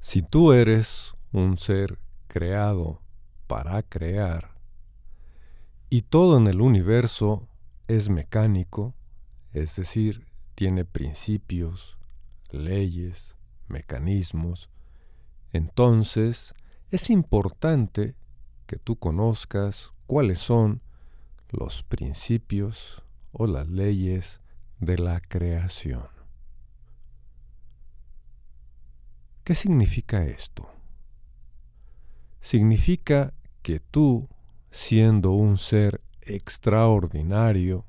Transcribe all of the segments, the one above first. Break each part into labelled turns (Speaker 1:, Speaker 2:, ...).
Speaker 1: Si tú eres un ser creado para crear y todo en el universo es mecánico, es decir, tiene principios, leyes, mecanismos, entonces es importante que tú conozcas cuáles son los principios o las leyes de la creación. ¿Qué significa esto? Significa que tú, siendo un ser extraordinario,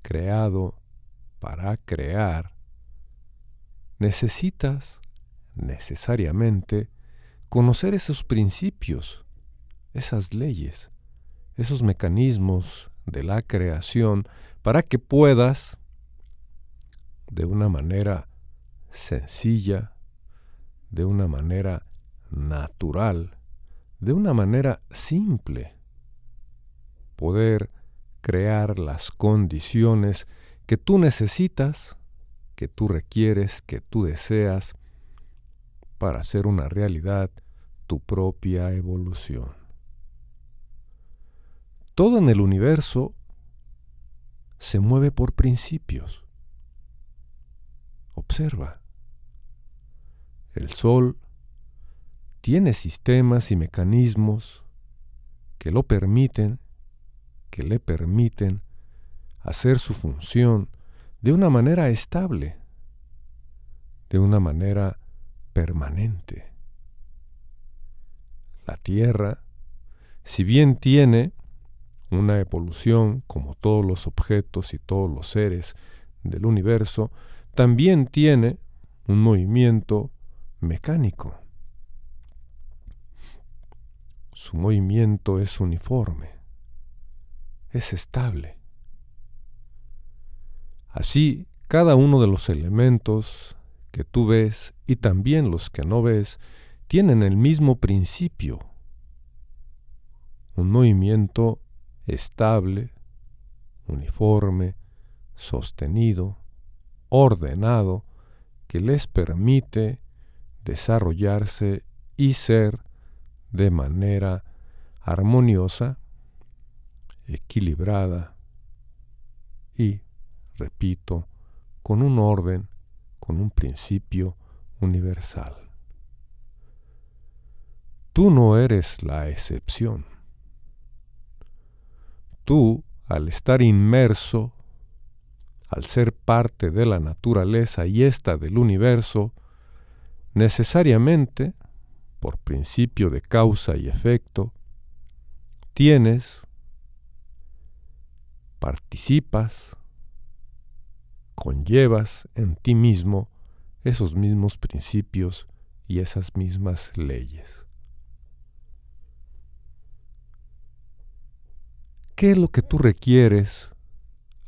Speaker 1: creado para crear, necesitas necesariamente conocer esos principios, esas leyes, esos mecanismos de la creación para que puedas, de una manera sencilla, de una manera natural, de una manera simple, poder crear las condiciones que tú necesitas, que tú requieres, que tú deseas para hacer una realidad tu propia evolución. Todo en el universo se mueve por principios. Observa. El Sol tiene sistemas y mecanismos que lo permiten, que le permiten hacer su función de una manera estable, de una manera permanente. La Tierra, si bien tiene una evolución como todos los objetos y todos los seres del universo, también tiene un movimiento mecánico. Su movimiento es uniforme, es estable. Así, cada uno de los elementos que tú ves y también los que no ves tienen el mismo principio, un movimiento estable, uniforme, sostenido, ordenado, que les permite desarrollarse y ser de manera armoniosa, equilibrada y, repito, con un orden, con un principio universal. Tú no eres la excepción. Tú, al estar inmerso, al ser parte de la naturaleza y esta del universo, necesariamente, por principio de causa y efecto, participas, conllevas en ti mismo esos mismos principios y esas mismas leyes. ¿Qué es lo que tú requieres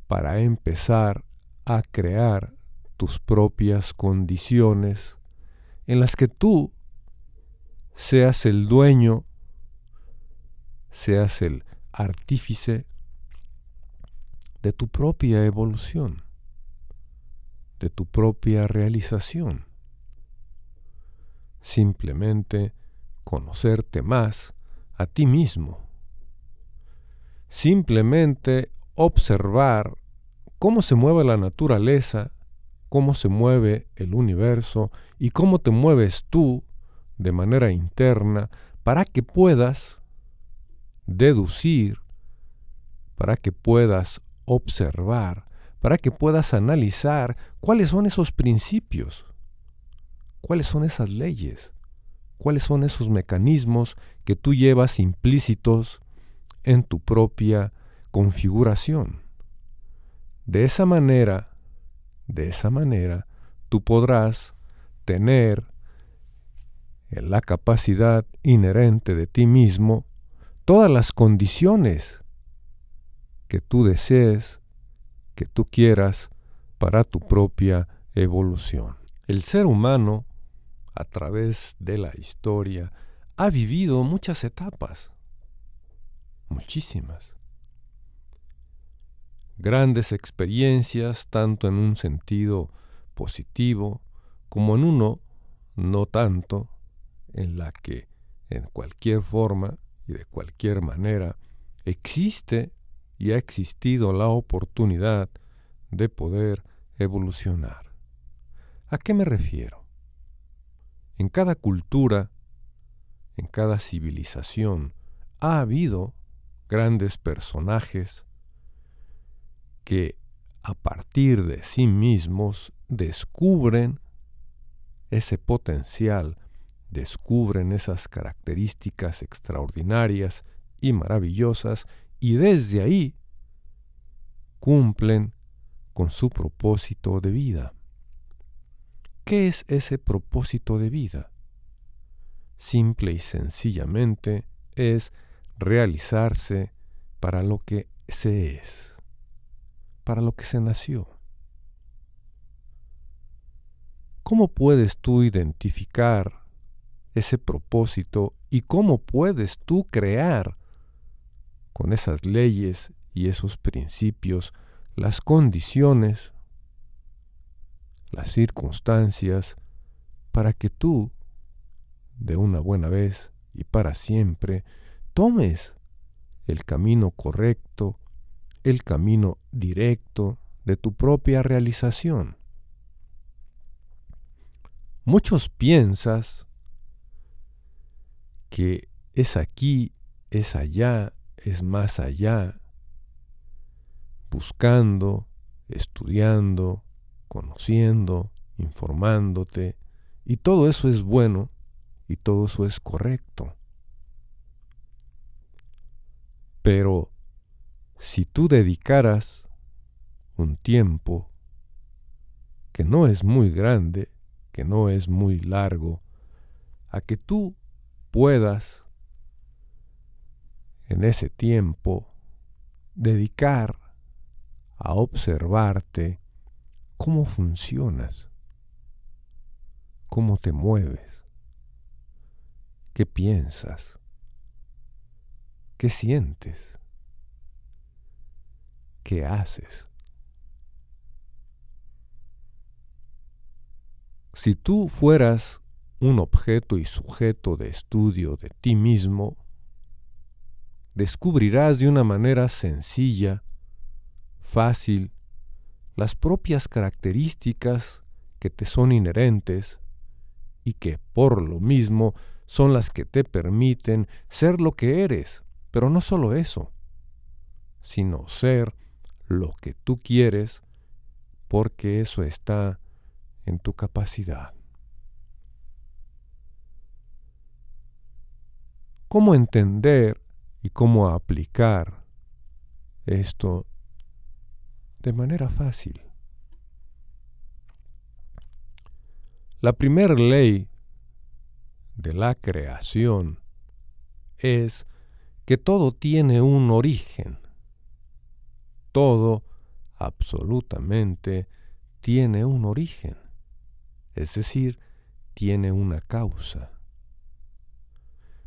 Speaker 1: para empezar a crear tus propias condiciones en las que tú seas el dueño, seas el artífice de tu propia evolución, de tu propia realización? Simplemente conocerte más a ti mismo. Simplemente observar cómo se mueve la naturaleza, cómo se mueve el universo y cómo te mueves tú de manera interna para que puedas deducir, para que puedas observar, para que puedas analizar cuáles son esos principios, cuáles son esas leyes, cuáles son esos mecanismos que tú llevas implícitos en tu propia configuración. De esa manera, tú podrás tener la capacidad inherente de ti mismo todas las condiciones que tú desees, que tú quieras para tu propia evolución. El ser humano, a través de la historia, ha vivido muchas etapas, muchísimas. Grandes experiencias, tanto en un sentido positivo como en uno no tanto en la que en cualquier forma y de cualquier manera existe y ha existido la oportunidad de poder evolucionar. ¿A qué me refiero? En cada cultura, en cada civilización, ha habido grandes personajes que a partir de sí mismos descubren ese potencial, descubren esas características extraordinarias y maravillosas y desde ahí cumplen con su propósito de vida. ¿Qué es ese propósito de vida? Simple y sencillamente es realizarse para lo que se es, para lo que se nació. ¿Cómo puedes tú identificar ese propósito y cómo puedes tú crear con esas leyes y esos principios las condiciones, las circunstancias para que tú, de una buena vez y para siempre, tomes el camino correcto, el camino directo de tu propia realización? Muchos piensas que es aquí, es allá, es más allá, buscando, estudiando, conociendo, informándote, y todo eso es bueno y todo eso es correcto. Pero si tú dedicaras un tiempo que no es muy grande, que no es muy largo, a que tú puedas en ese tiempo dedicar a observarte cómo funcionas, cómo te mueves, qué piensas, qué sientes, qué haces. Si tú fueras un objeto y sujeto de estudio de ti mismo, descubrirás de una manera sencilla, fácil, las propias características que te son inherentes y que por lo mismo son las que te permiten ser lo que eres, pero no solo eso, sino ser lo que tú quieres, porque eso está en tu capacidad. ¿Cómo entender y cómo aplicar esto de manera fácil? La primera ley de la creación es que todo tiene un origen. Todo, absolutamente, tiene un origen. Es decir, tiene una causa.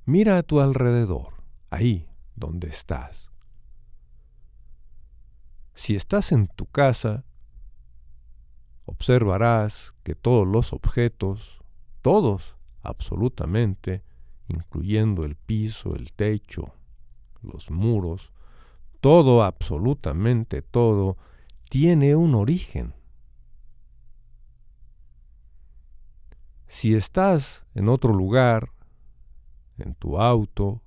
Speaker 1: Mira a tu alrededor, ahí donde estás. Si estás en tu casa, observarás que todos los objetos, todos absolutamente, incluyendo el piso, el techo, los muros, todo, absolutamente todo, tiene un origen. Si estás en otro lugar, en tu auto,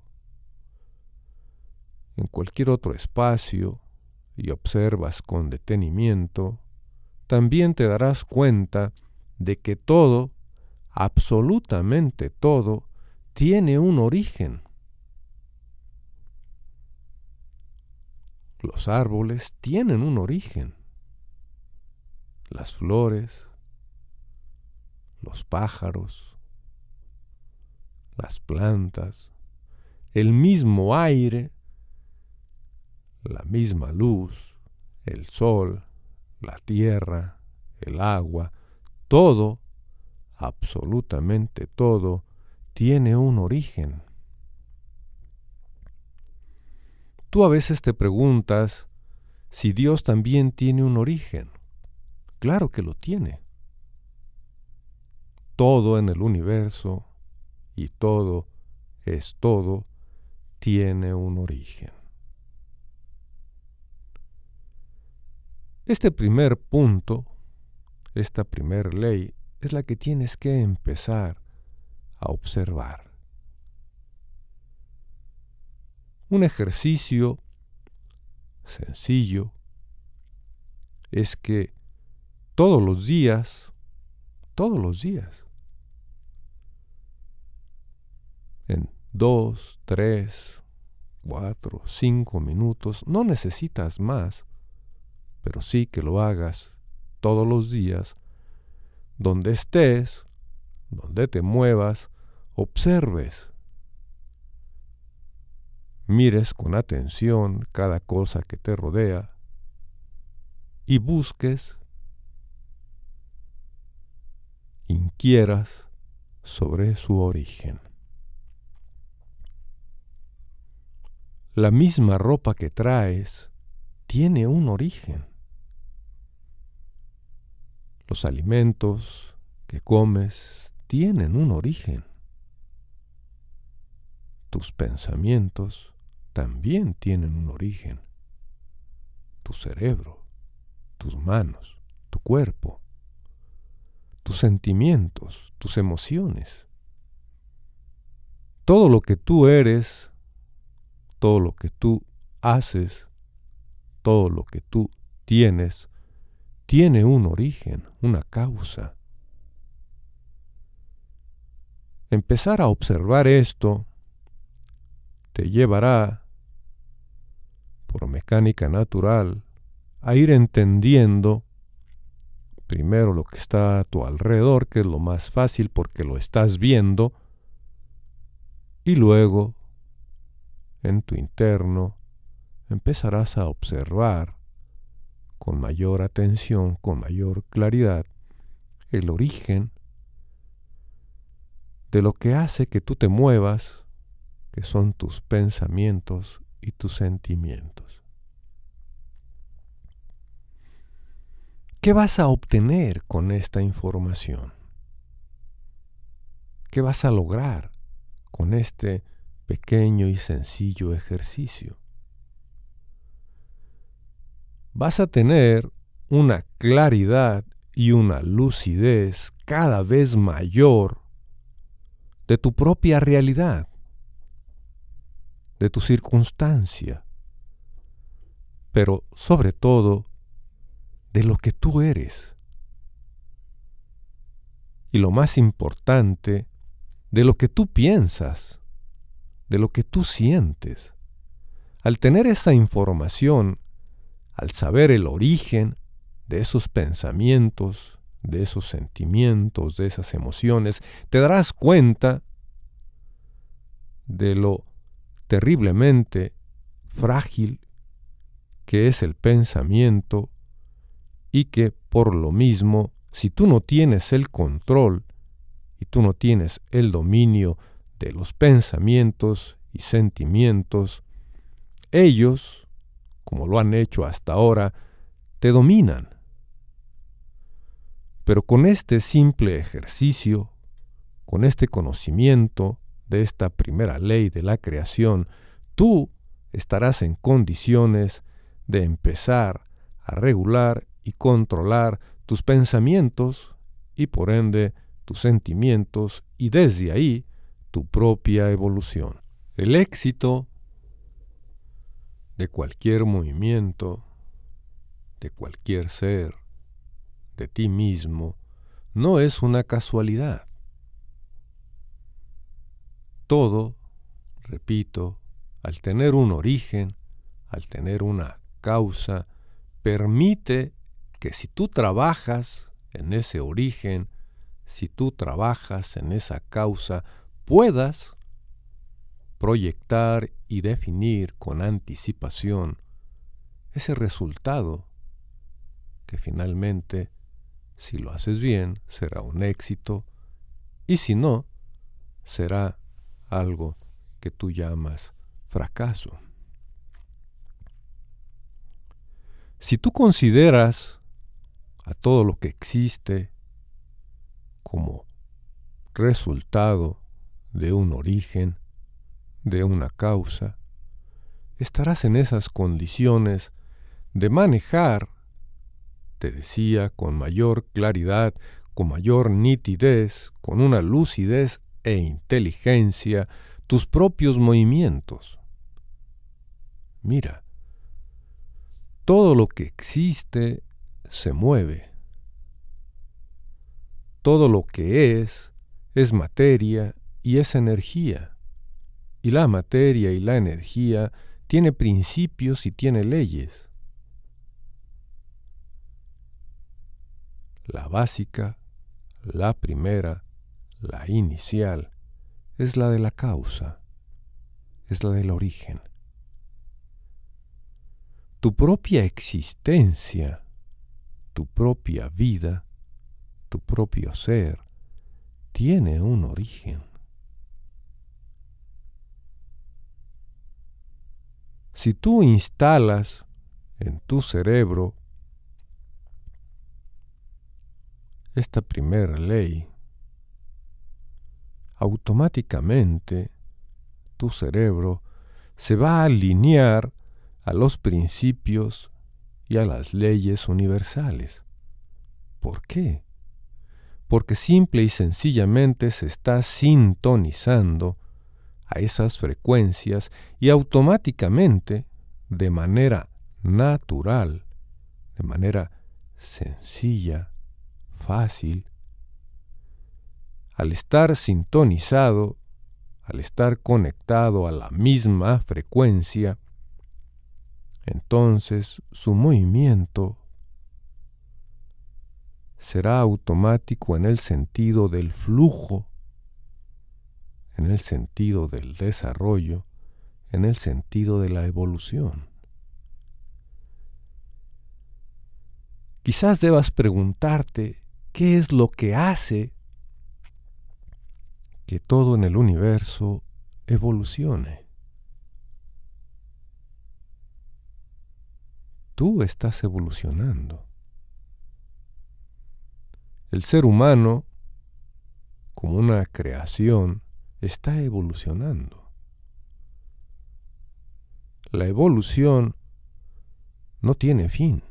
Speaker 1: en cualquier otro espacio, y observas con detenimiento, también te darás cuenta de que todo, absolutamente todo, tiene un origen. Los árboles tienen un origen. Las flores, los pájaros, las plantas, el mismo aire, la misma luz, el sol, la tierra, el agua, todo, absolutamente todo, tiene un origen. Tú a veces te preguntas si Dios también tiene un origen. Claro que lo tiene. todo en el universo, y todo es todo, tiene un origen. Este primer punto, esta primer ley, es la que tienes que empezar a observar. Un ejercicio sencillo es que todos los días, en 2, 3, 4, 5 minutos, no necesitas más, pero sí que lo hagas todos los días, donde estés, donde te muevas, observes. Mires con atención cada cosa que te rodea y busques, inquieras sobre su origen. La misma ropa que traes tiene un origen. Los alimentos que comes tienen un origen. Tus pensamientos también tienen un origen. Tu cerebro, tus manos, tu cuerpo, tus sentimientos, tus emociones. Todo lo que tú eres, todo lo que tú haces, todo lo que tú tienes, tiene un origen, una causa. Empezar a observar esto te llevará, por mecánica natural, a ir entendiendo primero lo que está a tu alrededor, que es lo más fácil porque lo estás viendo, y luego, en tu interno, empezarás a observar con mayor atención, con mayor claridad, el origen de lo que hace que tú te muevas, que son tus pensamientos y tus sentimientos. ¿Qué vas a obtener con esta información? ¿Qué vas a lograr con este pequeño y sencillo ejercicio? Vas a tener una claridad y una lucidez cada vez mayor de tu propia realidad, de tu circunstancia, pero sobre todo de lo que tú eres. Y lo más importante, de lo que tú piensas, de lo que tú sientes. Al tener esa información, al saber el origen de esos pensamientos, de esos sentimientos, de esas emociones, te darás cuenta de lo terriblemente frágil que es el pensamiento y que por lo mismo, si tú no tienes el control y tú no tienes el dominio de los pensamientos y sentimientos, ellos, como lo han hecho hasta ahora, te dominan. Pero con este simple ejercicio, con este conocimiento de esta primera ley de la creación, tú estarás en condiciones de empezar a regular y controlar tus pensamientos y por ende tus sentimientos y desde ahí tu propia evolución. El éxito de cualquier movimiento, de cualquier ser, de ti mismo, no es una casualidad. Todo, repito, al tener un origen, al tener una causa, permite que si tú trabajas en ese origen, si tú trabajas en esa causa, puedas proyectar y definir con anticipación ese resultado que finalmente, si lo haces bien, será un éxito y si no, será algo que tú llamas fracaso. Si tú consideras a todo lo que existe como resultado de un origen, de una causa, estarás en esas condiciones de manejar, te decía, con mayor claridad, con mayor nitidez, con una lucidez e inteligencia, tus propios movimientos. Mira, todo lo que existe se mueve. Todo lo que es materia y es energía. Y la materia y la energía tiene principios y tiene leyes. La básica, la primera, la inicial, es la de la causa, es la del origen. Tu propia existencia, tu propia vida, tu propio ser, tiene un origen. Si tú instalas en tu cerebro esta primera ley, automáticamente tu cerebro se va a alinear a los principios y a las leyes universales. ¿Por qué? Porque simple y sencillamente se está sintonizando a esas frecuencias y automáticamente, de manera natural, de manera sencilla, fácil, al estar sintonizado, al estar conectado a la misma frecuencia, entonces su movimiento será automático en el sentido del flujo, en el sentido del desarrollo, en el sentido de la evolución. Quizás debas preguntarte qué es lo que hace que todo en el universo evolucione. Tú estás evolucionando. El ser humano, como una creación, está evolucionando. La evolución no tiene fin,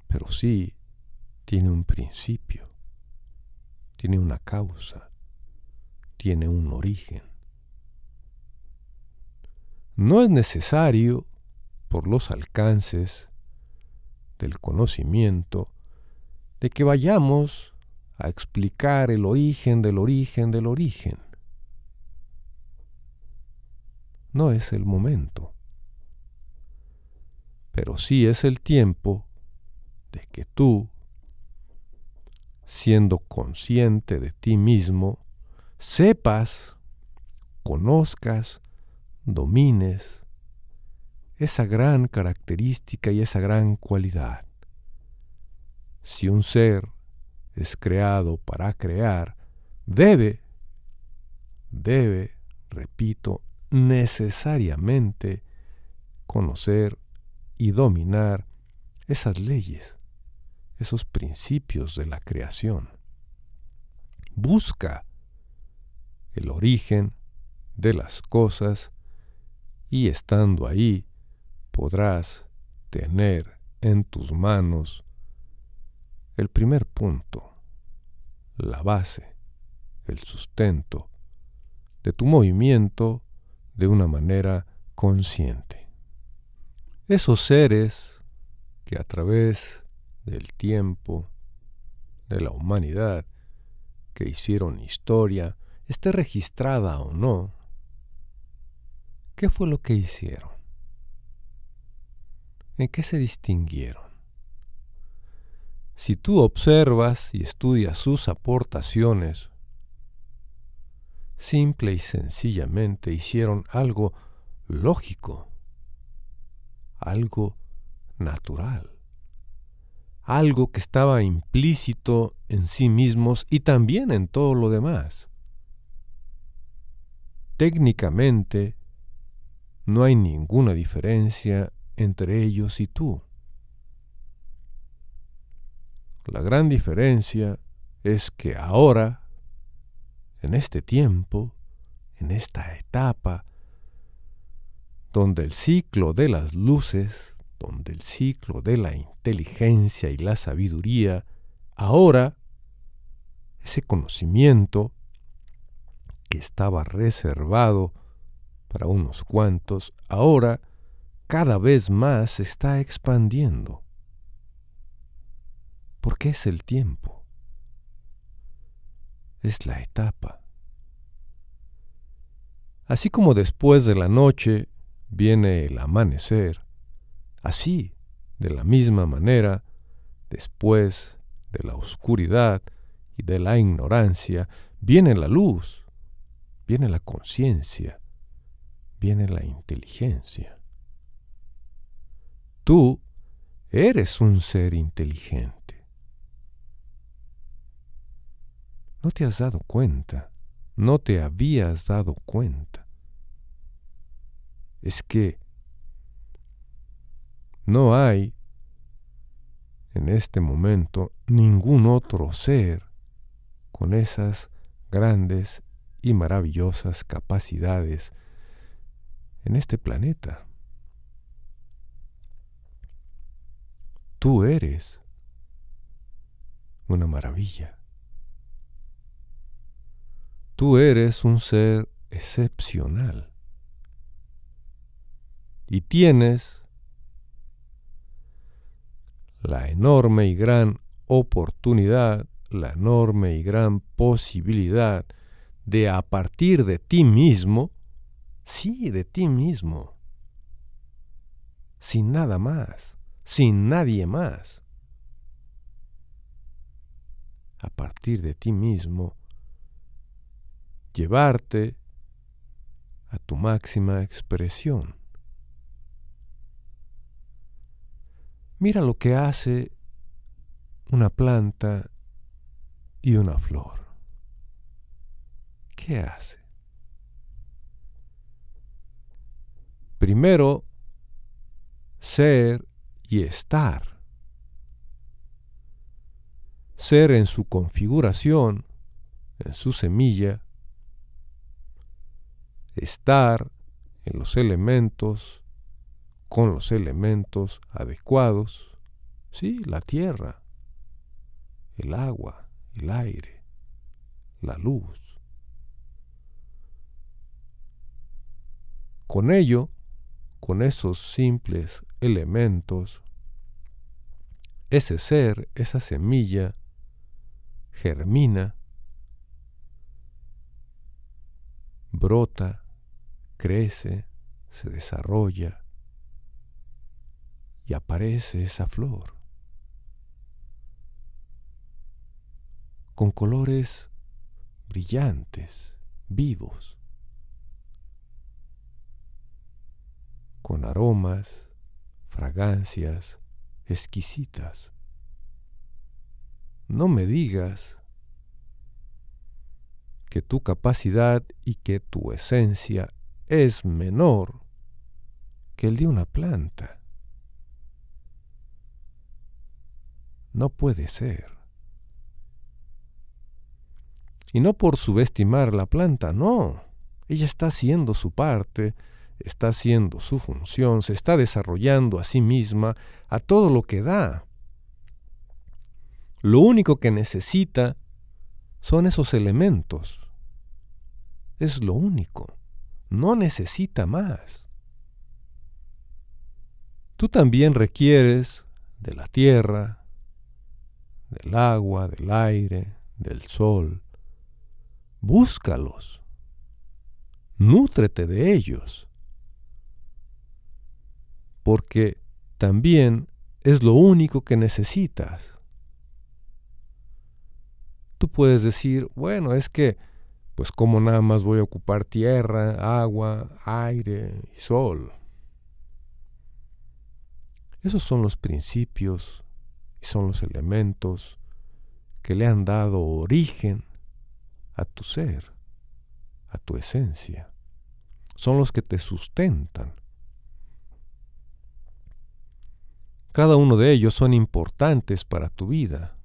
Speaker 1: pero sí tiene un principio, tiene una causa, tiene un origen. No es necesario, por los alcances del conocimiento, de que vayamos a explicar el origen del origen del origen. No es el momento, pero sí es el tiempo de que tú, siendo consciente de ti mismo, sepas, conozcas, domines esa gran característica y esa gran cualidad. Si un ser es creado para crear, debe, repito, necesariamente conocer y dominar esas leyes, esos principios de la creación. Busca el origen de las cosas y estando ahí podrás tener en tus manos el primer punto, la base, el sustento de tu movimiento de una manera consciente. Esos seres que a través del tiempo, de la humanidad, que hicieron historia, esté registrada o no, ¿qué fue lo que hicieron? ¿En qué se distinguieron? Si tú observas y estudias sus aportaciones, simple y sencillamente hicieron algo lógico, algo natural, algo que estaba implícito en sí mismos y también en todo lo demás. Técnicamente, no hay ninguna diferencia entre ellos y tú. La gran diferencia es que ahora en este tiempo, en esta etapa, donde el ciclo de las luces, donde el ciclo de la inteligencia y la sabiduría, ahora, ese conocimiento que estaba reservado para unos cuantos, ahora cada vez más se está expandiendo. Porque es el tiempo, es la etapa. Así como después de la noche viene el amanecer, así, de la misma manera, después de la oscuridad y de la ignorancia, viene la luz, viene la conciencia, viene la inteligencia. Tú eres un ser inteligente. No te has dado cuenta, no te habías dado cuenta. Es que no hay en este momento ningún otro ser con esas grandes y maravillosas capacidades en este planeta. Tú eres una maravilla. Tú eres un ser excepcional y tienes la enorme y gran oportunidad, la enorme y gran posibilidad de a partir de ti mismo, sí, de ti mismo, sin nada más, sin nadie más, a partir de ti mismo, llevarte a tu máxima expresión. Mira lo que hace una planta y una flor. ¿Qué hace? Primero, ser y estar. Ser en su configuración, en su semilla. Estar en los elementos, con los elementos adecuados. Sí, la tierra, el agua, el aire, la luz. Con ello, con esos simples elementos, ese ser, esa semilla, germina, brota, crece, se desarrolla y aparece esa flor con colores brillantes, vivos, con aromas, fragancias exquisitas. No me digas que tu capacidad y que tu esencia es menor que el de una planta. No puede ser. Y no por subestimar la planta, no. Ella está haciendo su parte, está haciendo su función, se está desarrollando a sí misma a todo lo que da. Lo único que necesita son esos elementos. Es lo único. No necesita más. Tú también requieres de la tierra, del agua, del aire, del sol. Búscalos. Nútrete de ellos. Porque también es lo único que necesitas. Tú puedes decir, bueno, es que, pues como nada más voy a ocupar tierra, agua, aire y sol. Esos son los principios y son los elementos que le han dado origen a tu ser, a tu esencia. Son los que te sustentan. Cada uno de ellos son importantes para tu vida.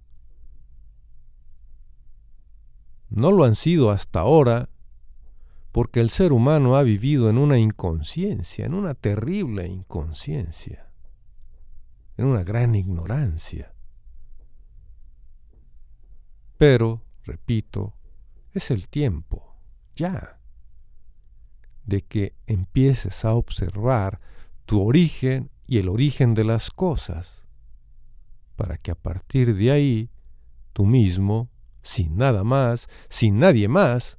Speaker 1: No lo han sido hasta ahora porque el ser humano ha vivido en una inconsciencia, en una terrible inconsciencia, en una gran ignorancia. Pero, repito, es el tiempo, ya, de que empieces a observar tu origen y el origen de las cosas, para que a partir de ahí, tú mismo, sin nada más, sin nadie más,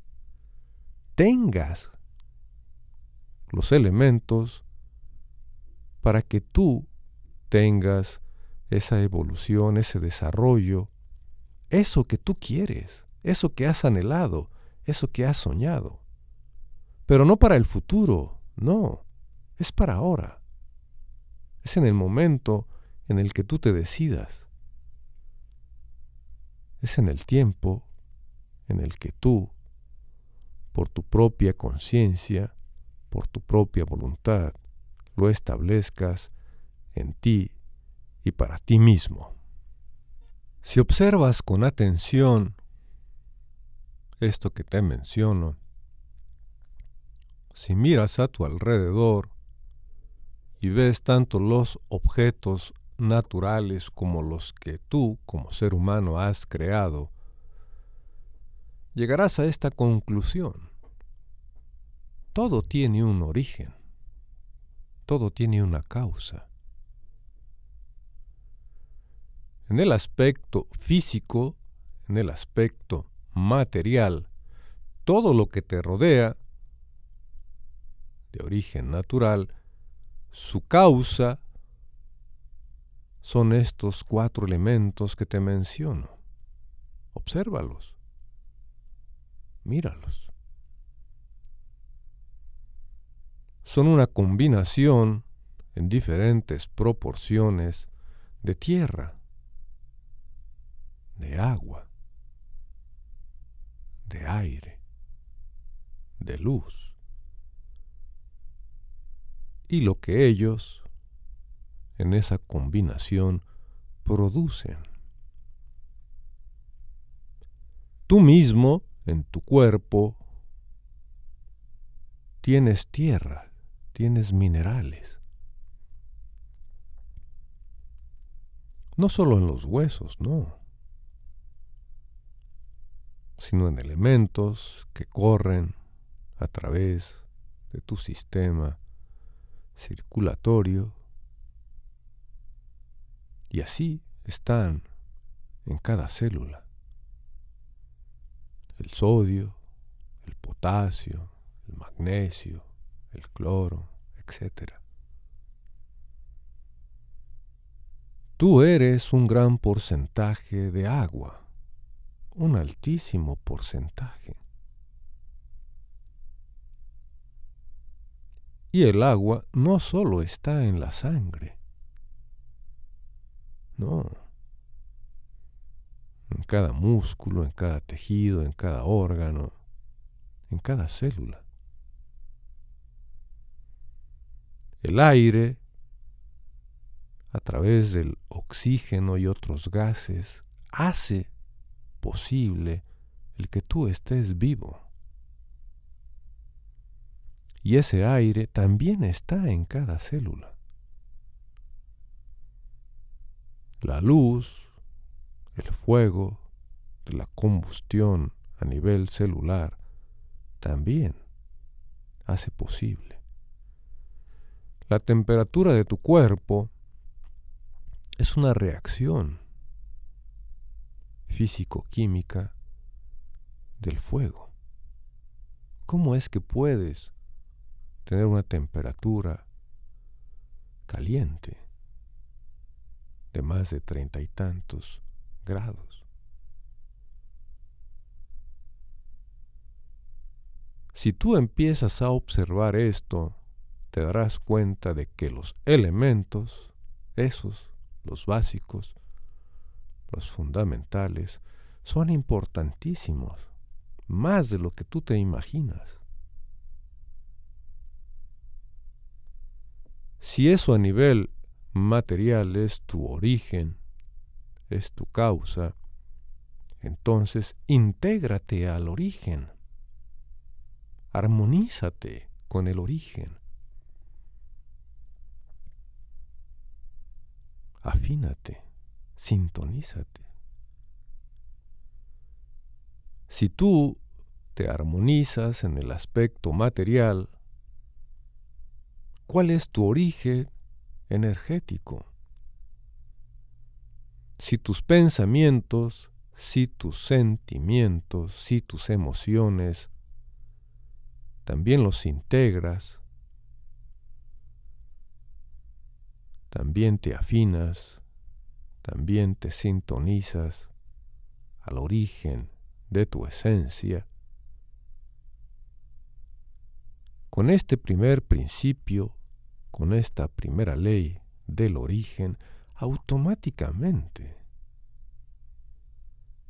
Speaker 1: tengas los elementos para que tú tengas esa evolución, ese desarrollo, eso que tú quieres, eso que has anhelado, eso que has soñado. Pero no para el futuro, no, es para ahora. Es en el momento en el que tú te decidas. Es en el tiempo en el que tú, por tu propia conciencia, por tu propia voluntad, lo establezcas en ti y para ti mismo. Si observas con atención esto que te menciono, si miras a tu alrededor y ves tanto los objetos naturales como los que tú, como ser humano, has creado, llegarás a esta conclusión. Todo tiene un origen, todo tiene una causa. En el aspecto físico, en el aspecto material, todo lo que te rodea, de origen natural, su causa son estos 4 elementos que te menciono. Obsérvalos, míralos. Son una combinación en diferentes proporciones de tierra, de agua, de aire, de luz, y lo que ellos, en esa combinación, producen. Tú mismo, en tu cuerpo, tienes tierra, tienes minerales. No solo en los huesos, no, sino en elementos que corren a través de tu sistema circulatorio, y así están en cada célula. El sodio, el potasio, el magnesio, el cloro, etc. Tú eres un gran porcentaje de agua, un altísimo porcentaje. Y el agua no solo está en la sangre, no. En cada músculo, en cada tejido, en cada órgano, en cada célula. El aire, a través del oxígeno y otros gases, hace posible el que tú estés vivo. Y ese aire también está en cada célula. La luz, el fuego de la combustión a nivel celular también hace posible. La temperatura de tu cuerpo es una reacción físico-química del fuego. ¿Cómo es que puedes tener una temperatura caliente de más de 30 y tantos grados? Si tú empiezas a observar esto, te darás cuenta de que los elementos, esos, los básicos, los fundamentales, son importantísimos, más de lo que tú te imaginas. Si eso a nivel material es tu origen, es tu causa, Entonces, intégrate al origen. Armonízate con el origen. Afínate, sintonízate. Si tú te armonizas en el aspecto material, ¿cuál es tu origen energético? Si tus pensamientos, si tus sentimientos, si tus emociones, también los integras, también te afinas, también te sintonizas al origen de tu esencia. Con este primer principio, con esta primera ley del origen, automáticamente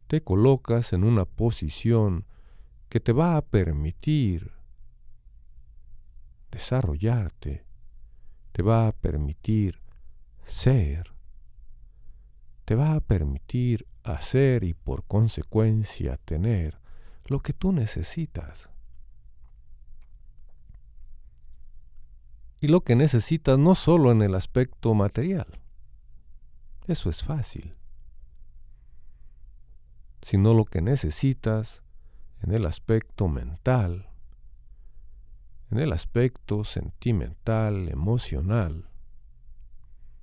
Speaker 1: te colocas en una posición que te va a permitir desarrollarte, te va a permitir ser, te va a permitir hacer y por consecuencia tener lo que tú necesitas. Y lo que necesitas no solo en el aspecto material, eso es fácil, sino lo que necesitas en el aspecto mental, en el aspecto sentimental, emocional,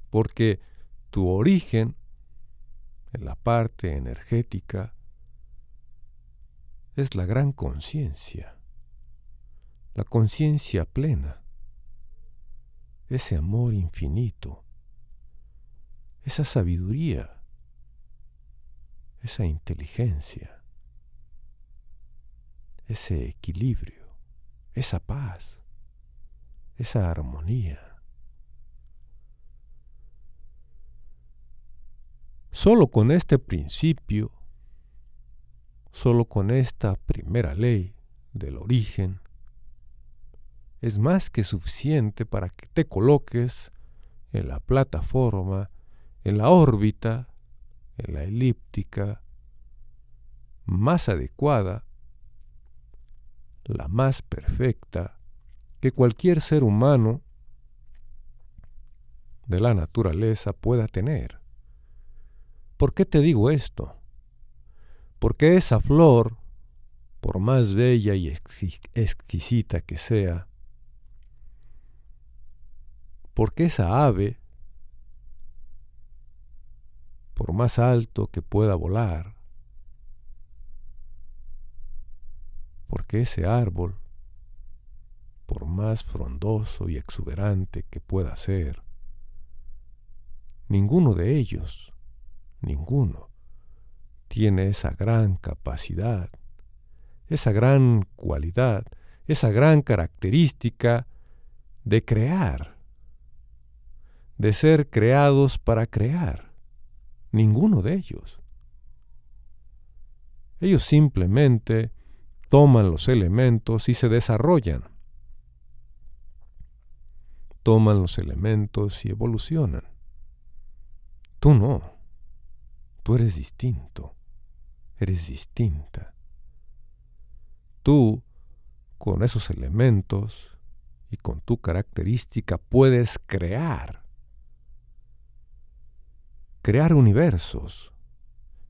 Speaker 1: porque tu origen, en la parte energética, es la gran conciencia, la conciencia plena, ese amor infinito, esa sabiduría, esa inteligencia, ese equilibrio, esa paz, esa armonía. Solo con este principio, solo con esta primera ley del origen, es más que suficiente para que te coloques en la plataforma, en la órbita, en la elíptica más adecuada, la más perfecta que cualquier ser humano de la naturaleza pueda tener. ¿Por qué te digo esto? Porque esa flor, por más bella y exquisita que sea, porque esa ave, por más alto que pueda volar, porque ese árbol, por más frondoso y exuberante que pueda ser, ninguno de ellos, ninguno, tiene esa gran capacidad, esa gran cualidad, esa gran característica de crear, de ser creados para crear. Ninguno de ellos. Ellos simplemente toman los elementos y se desarrollan. Toman los elementos y evolucionan. Tú no. Tú eres distinto. Eres distinta. Tú, con esos elementos y con tu característica, puedes crear. Crear universos,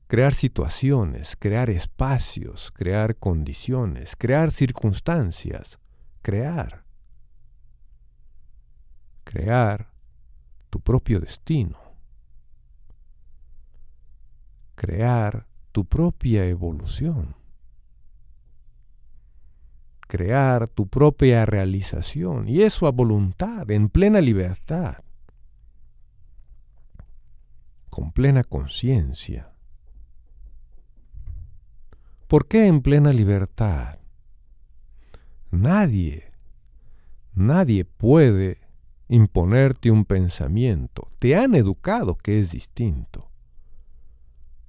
Speaker 1: crear situaciones, crear espacios, crear condiciones, crear circunstancias, crear tu propio destino, crear tu propia evolución, crear tu propia realización, y eso a voluntad, en plena libertad, con plena conciencia. ¿Por qué en plena libertad? Nadie puede imponerte un pensamiento. Te han educado que es distinto.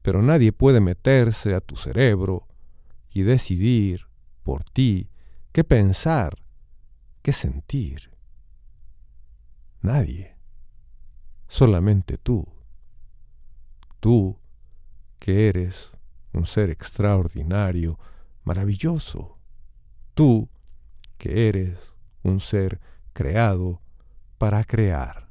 Speaker 1: Pero nadie puede meterse a tu cerebro y decidir por ti qué pensar, qué sentir. Nadie. Solamente tú. Tú que eres un ser extraordinario, maravilloso. Tú, que eres un ser creado para crear.